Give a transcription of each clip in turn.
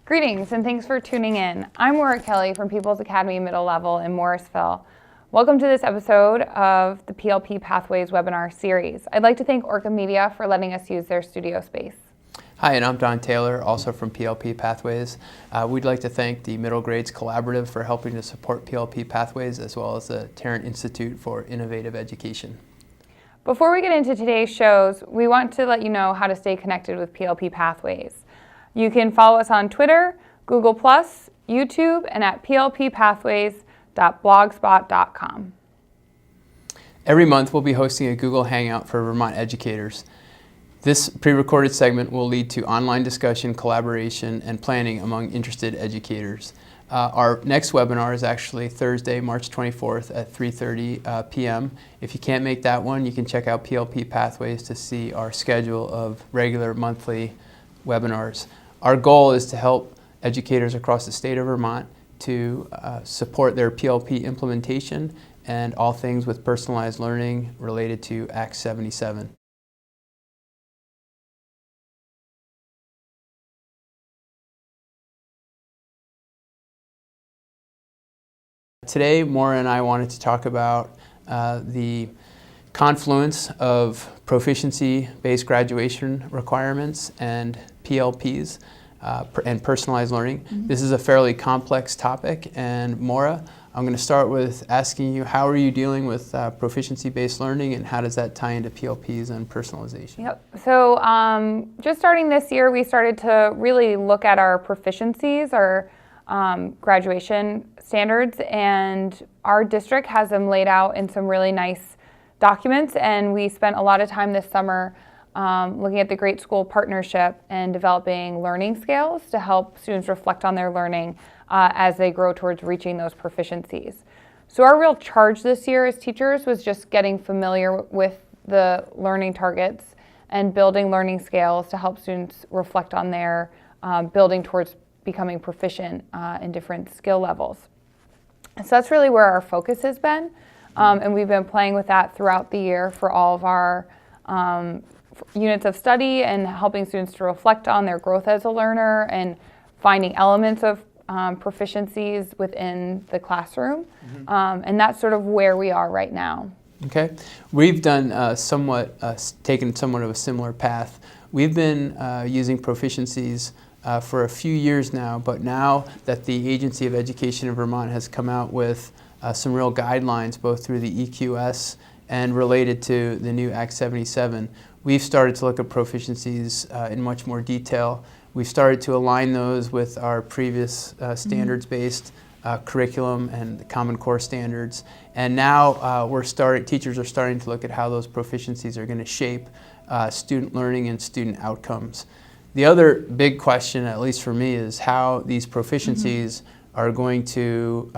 Greetings and thanks for tuning in. I'm Maura Kelly from People's Academy Middle Level in Morrisville. Welcome to this episode of the PLP Pathways webinar series. I'd like to thank Orca Media for letting us use their studio space. Hi, and I'm Don Taylor, also from PLP Pathways. We'd like to thank the Middle Grades Collaborative for helping to support PLP Pathways, as well as the Tarrant Institute for Innovative Education. Before we get into today's shows, we want to let you know how to stay connected with PLP Pathways. You can follow us on Twitter, Google+, YouTube, and at plppathways.blogspot.com. Every month we'll be hosting a Google Hangout for Vermont educators. This pre-recorded segment will lead to online discussion, collaboration, and planning among interested educators. Our next webinar is actually Thursday, March 24th at 3:30 p.m. If you can't make that one, you can check out PLP Pathways to see our schedule of regular monthly webinars. Our goal is to help educators across the state of Vermont to support their PLP implementation and all things with personalized learning related to Act 77. Today, Maura and I wanted to talk about the confluence of proficiency-based graduation requirements and PLPs and personalized learning. Mm-hmm. This is a fairly complex topic, and Maura, I'm going to start with asking you, how are you dealing with proficiency-based learning, and how does that tie into PLPs and personalization? Yep. So just starting this year, we started to really look at our proficiencies, our graduation standards, and our district has them laid out in some really nice documents, and we spent a lot of time this summer looking at the Great School Partnership and developing learning scales to help students reflect on their learning as they grow towards reaching those proficiencies. So our real charge this year as teachers was just getting familiar with the learning targets and building learning scales to help students reflect on their building towards becoming proficient in different skill levels. So that's really where our focus has been. And we've been playing with that throughout the year for all of our units of study and helping students to reflect on their growth as a learner and finding elements of proficiencies within the classroom. Mm-hmm. And that's sort of where we are right now. Okay. We've done taken somewhat of a similar path. We've been using proficiencies for a few years now, but now that the Agency of Education in Vermont has come out with some real guidelines, both through the EQS and related to the new Act 77, we've started to look at proficiencies in much more detail. We've started to align those with our previous standards-based curriculum and the Common Core standards. And now teachers are starting to look at how those proficiencies are going to shape student learning and student outcomes. The other big question, at least for me, is how these proficiencies are going to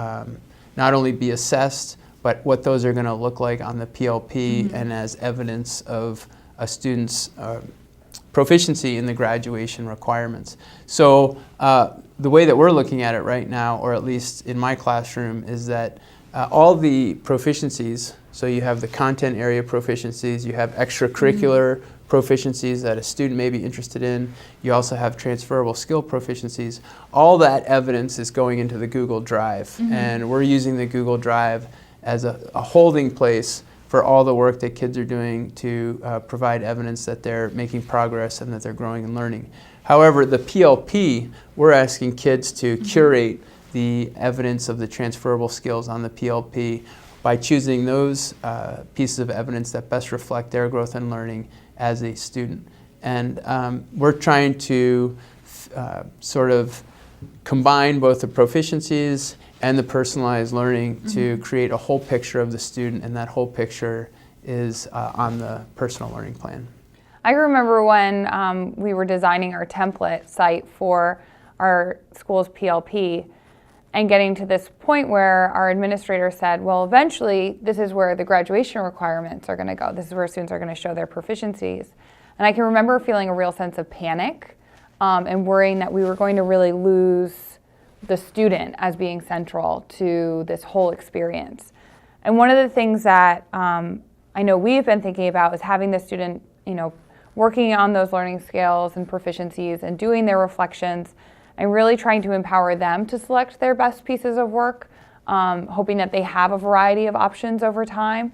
not only be assessed, but what those are going to look like on the PLP and as evidence of a student's proficiency in the graduation requirements. So the way that we're looking at it right now, or at least in my classroom, is that all the proficiencies, so you have the content area proficiencies, you have extracurricular proficiencies that a student may be interested in, you also have transferable skill proficiencies. All that evidence is going into the Google Drive, and we're using the Google Drive as a holding place for all the work that kids are doing to provide evidence that they're making progress and that they're growing and learning. However, the PLP, we're asking kids to curate the evidence of the transferable skills on the PLP by choosing those pieces of evidence that best reflect their growth and learning as a student. And we're trying to sort of combine both the proficiencies and the personalized learning to create a whole picture of the student, and that whole picture is on the personal learning plan. I remember when we were designing our template site for our school's PLP and getting to this point where our administrator said, well, eventually this is where the graduation requirements are going to go. This is where students are going to show their proficiencies. And I can remember feeling a real sense of panic and worrying that we were going to really lose the student as being central to this whole experience. And one of the things that I know we've been thinking about is having the student, working on those learning skills and proficiencies and doing their reflections, and really trying to empower them to select their best pieces of work, hoping that they have a variety of options over time,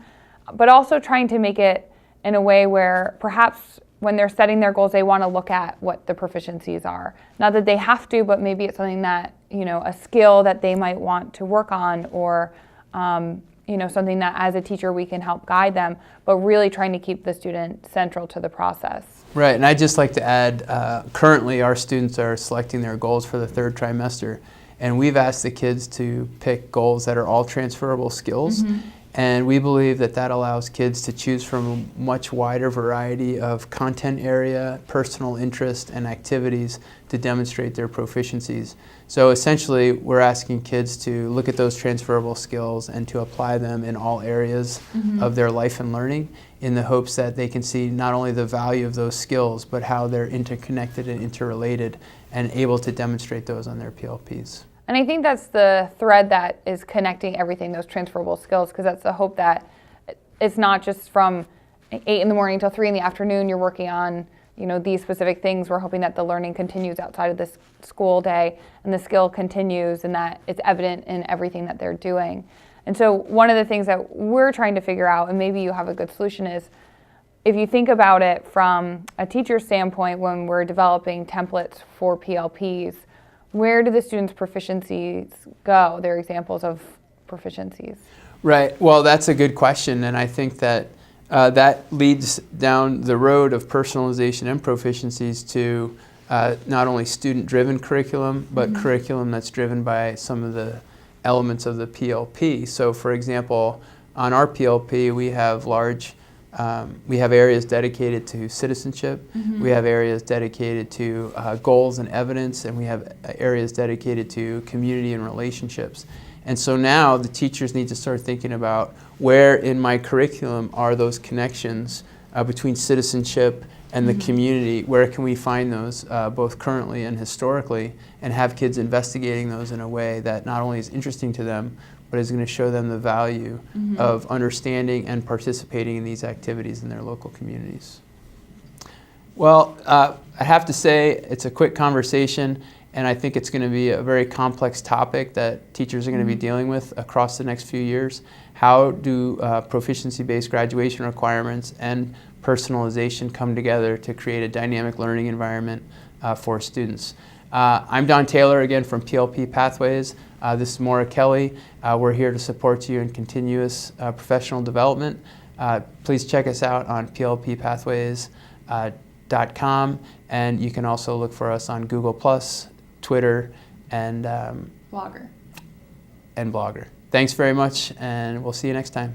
but also trying to make it in a way where perhaps when they're setting their goals, they want to look at what the proficiencies are. Not that they have to, but maybe it's something that, a skill that they might want to work on, or something that as a teacher we can help guide them, but really trying to keep the student central to the process. Right, and I'd just like to add, currently our students are selecting their goals for the third trimester, and we've asked the kids to pick goals that are all transferable skills. Mm-hmm. And we believe that that allows kids to choose from a much wider variety of content area, personal interest, and activities to demonstrate their proficiencies. So essentially, we're asking kids to look at those transferable skills and to apply them in all areas of their life and learning, in the hopes that they can see not only the value of those skills, but how they're interconnected and interrelated, and able to demonstrate those on their PLPs. And I think that's the thread that is connecting everything, those transferable skills, because that's the hope that it's not just from 8 in the morning till 3 in the afternoon you're working on, these specific things. We're hoping that the learning continues outside of this school day, and the skill continues, and that it's evident in everything that they're doing. And so one of the things that we're trying to figure out, and maybe you have a good solution, is if you think about it from a teacher's standpoint, when we're developing templates for PLPs, where do the students' proficiencies go, their examples of proficiencies? Right. Well, that's a good question, and I think that that leads down the road of personalization and proficiencies to not only student-driven curriculum, but curriculum that's driven by some of the elements of the PLP. So, for example, on our PLP, we have areas dedicated to citizenship, we have areas dedicated to goals and evidence, and we have areas dedicated to community and relationships. And so now the teachers need to start thinking about where in my curriculum are those connections between citizenship and the community. Where can we find those, both currently and historically, and have kids investigating those in a way that not only is interesting to them, but is going to show them the value of understanding and participating in these activities in their local communities. Well, I have to say it's a quick conversation, and I think it's going to be a very complex topic that teachers are going to be dealing with across the next few years. How do proficiency-based graduation requirements and personalization come together to create a dynamic learning environment for students? I'm Don Taylor, again, from PLP Pathways. This is Maura Kelly. We're here to support you in continuous professional development. Please check us out on PLPPathways.com, and you can also look for us on Google+, Twitter, and Blogger. Thanks very much, and we'll see you next time.